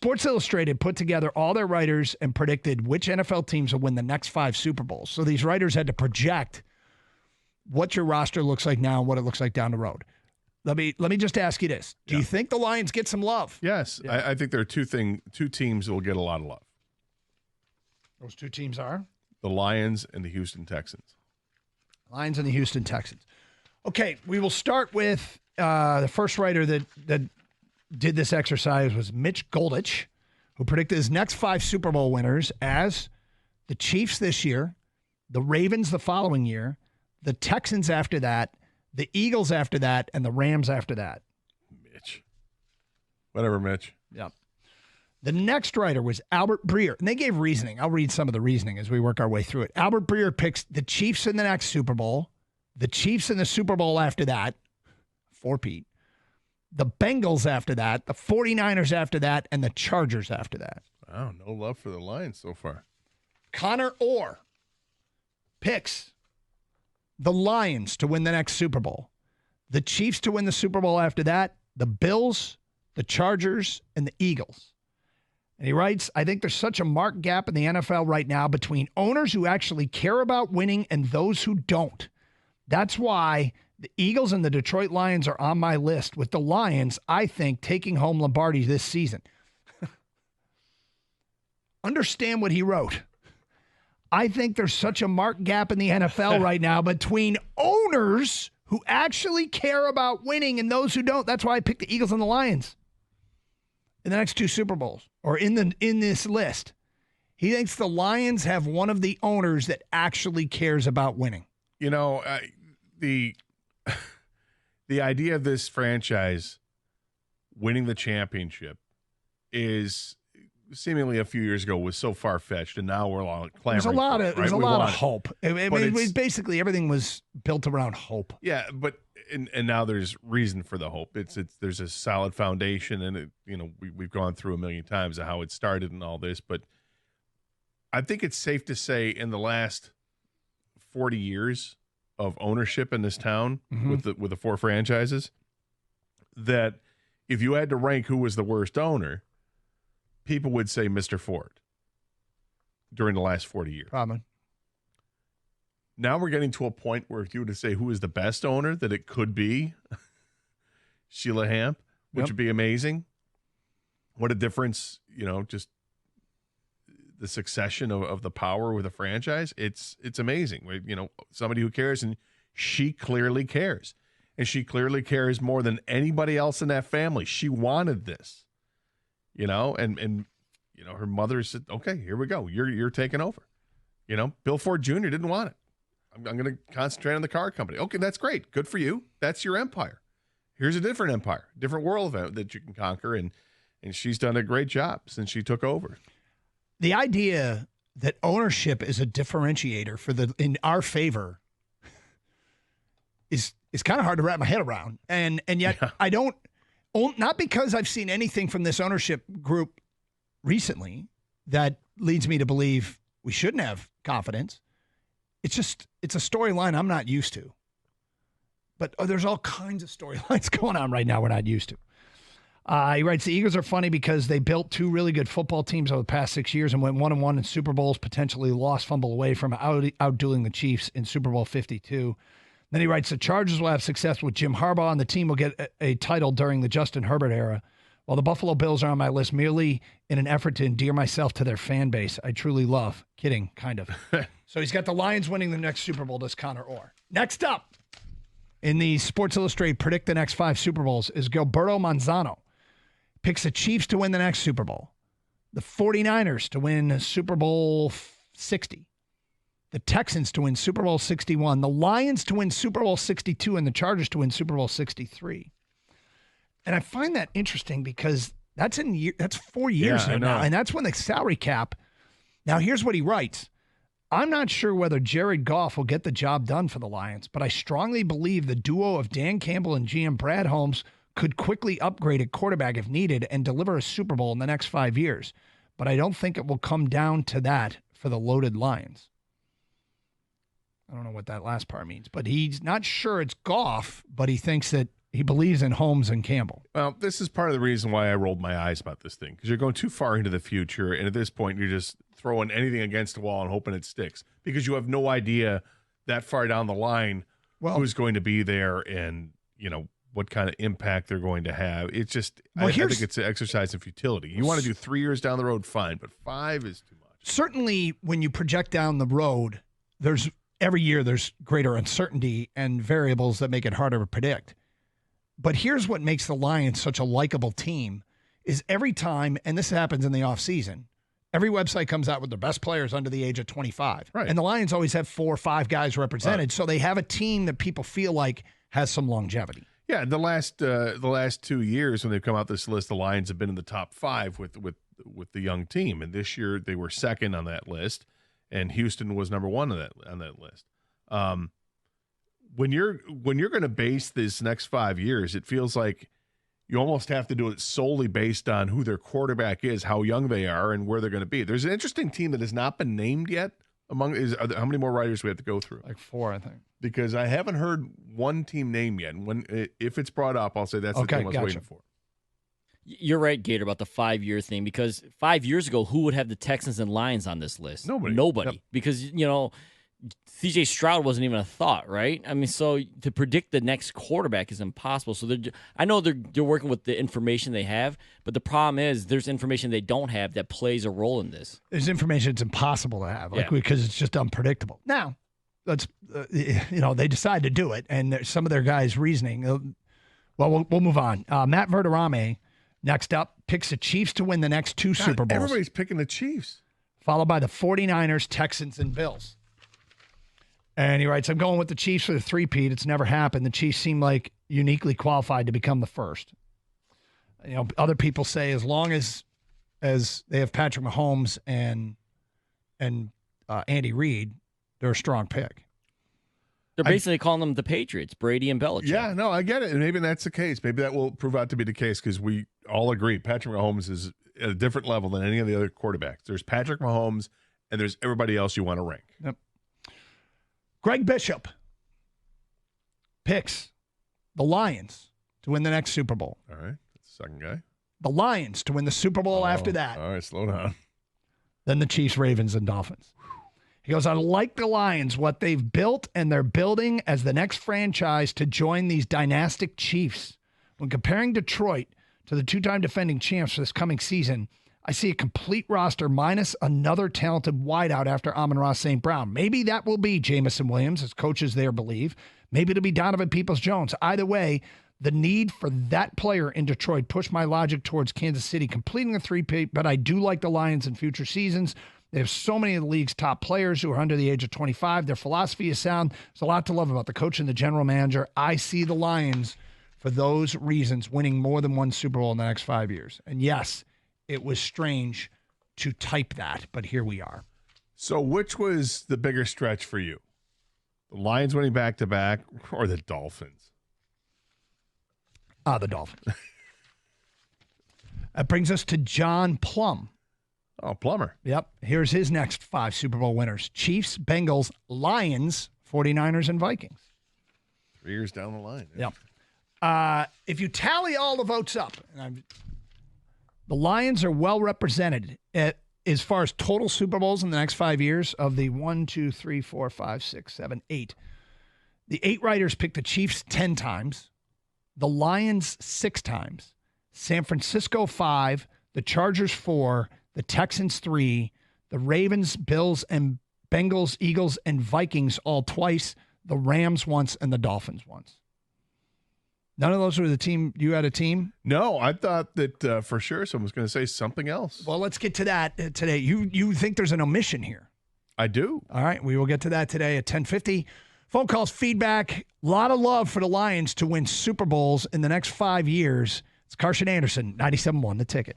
Sports Illustrated put together all their writers and predicted which NFL teams will win the next 5 Super Bowls. So these writers had to project what your roster looks like now and what it looks like down the road. Let me just ask you this. Do you think the Lions get some love? Yes. Yeah. I think there are two teams that will get a lot of love. Those 2 teams are? The Lions and the Houston Texans. Lions and the Houston Texans. Okay, we will start with the first writer that did this exercise was Mitch Goldich, who predicted his next 5 Super Bowl winners as the Chiefs this year, the Ravens the following year, the Texans after that, the Eagles after that, and the Rams after that. Mitch. Whatever, Mitch. Yep. The next writer was Albert Breer, and they gave reasoning. I'll read some of the reasoning as we work our way through it. Albert Breer picks the Chiefs in the next Super Bowl, the Chiefs in the Super Bowl after that, 4-peat, the Bengals after that, the 49ers after that, and the Chargers after that. Wow, no love for the Lions so far. Connor Orr picks the Lions to win the next Super Bowl, the Chiefs to win the Super Bowl after that, the Bills, the Chargers, and the Eagles. And he writes, I think there's such a marked gap in the NFL right now between owners who actually care about winning and those who don't. That's why the Eagles and the Detroit Lions are on my list, with the Lions, I think, taking home Lombardi this season. Understand what he wrote. I think there's such a marked gap in the NFL right now between owners who actually care about winning and those who don't. That's why I picked the Eagles and the Lions in the next 2 Super Bowls, or in this list. He thinks the Lions have one of the owners that actually cares about winning. You know, the idea of this franchise winning the championship is seemingly a few years ago was so far-fetched, and now we're all clamoring. There's a lot of hope. Basically, everything was built around hope. Yeah, but and now there's reason for the hope. There's a solid foundation, and we've gone through a million times of how it started and all this, but I think it's safe to say in the last 40 years of ownership in this town, with the 4 franchises, that if you had to rank who was the worst owner, people would say Mr. Ford during the last 40 years. Probably. Now we're getting to a point where if you were to say who is the best owner, that it could be Sheila Hamp, which would be amazing. What a difference, just the succession of the power with a franchise. It's amazing. Somebody who cares, and she clearly cares. And she clearly cares more than anybody else in that family. She wanted this, and her mother said, okay, here we go. You're taking over. Bill Ford Jr. didn't want it. I'm going to concentrate on the car company. Okay, that's great. Good for you. That's your empire. Here's a different empire, different world that you can conquer. And she's done a great job since she took over. The idea that ownership is a differentiator in our favor is kind of hard to wrap my head around. And yet I don't, not because I've seen anything from this ownership group recently that leads me to believe we shouldn't have confidence. It's a storyline I'm not used to. But there's all kinds of storylines going on right now we're not used to. He writes, the Eagles are funny because they built 2 really good football teams over the past 6 years and went 1-1 in Super Bowls, potentially lost fumble away from outdueling the Chiefs in Super Bowl 52. Then he writes, the Chargers will have success with Jim Harbaugh, and the team will get a title during the Justin Herbert era. While the Buffalo Bills are on my list merely in an effort to endear myself to their fan base I truly love. Kidding, kind of. So he's got the Lions winning the next Super Bowl, does Connor Orr. Next up in the Sports Illustrated Predict the Next 5 Super Bowls is Gilberto Manzano. Picks the Chiefs to win the next Super Bowl, the 49ers to win Super Bowl 60, the Texans to win Super Bowl 61, the Lions to win Super Bowl 62, and the Chargers to win Super Bowl 63. And I find that interesting because that's 4 years now, and that's when the salary cap. Now, here's what he writes. I'm not sure whether Jared Goff will get the job done for the Lions, but I strongly believe the duo of Dan Campbell and GM Brad Holmes could quickly upgrade at quarterback if needed and deliver a Super Bowl in the next 5 years. But I don't think it will come down to that for the loaded Lions. I don't know what that last part means, but he's not sure it's Goff, but he thinks that he believes in Holmes and Campbell. Well, this is part of the reason why I rolled my eyes about this thing, because you're going too far into the future, and at this point, you're just throwing anything against the wall and hoping it sticks, because you have no idea that far down the line who's going to be there and, what kind of impact they're going to have. It's just, I think it's an exercise in futility. You want to do 3 years down the road, fine, but 5 is too much. Certainly, when you project down the road, every year there's greater uncertainty and variables that make it harder to predict. But here's what makes the Lions such a likable team is every time, and this happens in the offseason, every website comes out with their best players under the age of 25. Right. And the Lions always have 4 or 5 guys represented, right. So they have a team that people feel like has some longevity. Yeah, the last 2 years when they've come out this list, the Lions have been in the top 5 with the young team, and this year they were second on that list, and Houston was number 1 on that list. When you're going to base this next 5 years, it feels like you almost have to do it solely based on who their quarterback is, how young they are, and where they're going to be. There's an interesting team that has not been named yet. How many more writers do we have to go through? Like 4, I think. Because I haven't heard one team name yet. If it's brought up, I'll say that's the team I was waiting for. You're right, Gator, about the 5-year thing, because 5 years ago, who would have the Texans and Lions on this list? Nobody. Yep. Because, C.J. Stroud wasn't even a thought, right? I mean, so to predict the next quarterback is impossible. So I know they're working with the information they have, but the problem is there's information they don't have that plays a role in this. There's information it's impossible to have, because it's just unpredictable. Now, let's they decide to do it, and some of their guys' reasoning. Well, we'll move on. Matt Verderame, next up, picks the Chiefs to win the next 2 Super Bowls. Everybody's picking the Chiefs. Followed by the 49ers, Texans, and Bills. And he writes, I'm going with the Chiefs for the 3-peat. It's never happened. The Chiefs seem like uniquely qualified to become the first. Other people say as long as they have Patrick Mahomes and Andy Reid, they're a strong pick. They're basically calling them the Patriots, Brady and Belichick. Yeah, no, I get it. And maybe that's the case. Maybe that will prove out to be the case because we all agree Patrick Mahomes is at a different level than any of the other quarterbacks. There's Patrick Mahomes, and there's everybody else you want to rank. Yep. Greg Bishop picks the Lions to win the next Super Bowl. All right. That's the second guy. The Lions to win the Super Bowl after that. All right, slow down. Then the Chiefs, Ravens, and Dolphins. He goes, I like the Lions, what they've built, and they're building as the next franchise to join these dynastic Chiefs. When comparing Detroit to the 2-time defending champs for this coming season, I see a complete roster minus another talented wideout after Amon-Ra St. Brown. Maybe that will be Jamison Williams, as coaches there believe. Maybe it'll be Donovan Peoples-Jones. Either way, the need for that player in Detroit pushed my logic towards Kansas City completing the 3-peat, but I do like the Lions in future seasons. They have so many of the league's top players who are under the age of 25. Their philosophy is sound. There's a lot to love about the coach and the general manager. I see the Lions, for those reasons, winning more than one Super Bowl in the next 5 years. And yes, it was strange to type that, but here we are. So which was the bigger stretch for you? The Lions winning back-to-back or the Dolphins? The Dolphins. That brings us to John Plum. Oh, Plummer. Yep. Here's his next 5 Super Bowl winners. Chiefs, Bengals, Lions, 49ers, and Vikings. 3 years down the line. Yep. If you tally all the votes up, the Lions are well represented as far as total Super Bowls in the next 5 years of the 1, 2, 3, 4, 5, 6, 7, 8. The 8 writers picked the Chiefs 10 times, the Lions 6 times, San Francisco 5, the Chargers 4, the Texans 3, the Ravens, Bills, and Bengals, Eagles, and Vikings all twice, the Rams once, and the Dolphins once. None of those were the team. You had a team? No, I thought that for sure someone was going to say something else. Well, let's get to that today. You think there's an omission here? I do. All right, we will get to that today at 10:50. Phone calls, feedback, a lot of love for the Lions to win Super Bowls in the next 5 years. It's Karsch and Anderson, 97.1 The Ticket.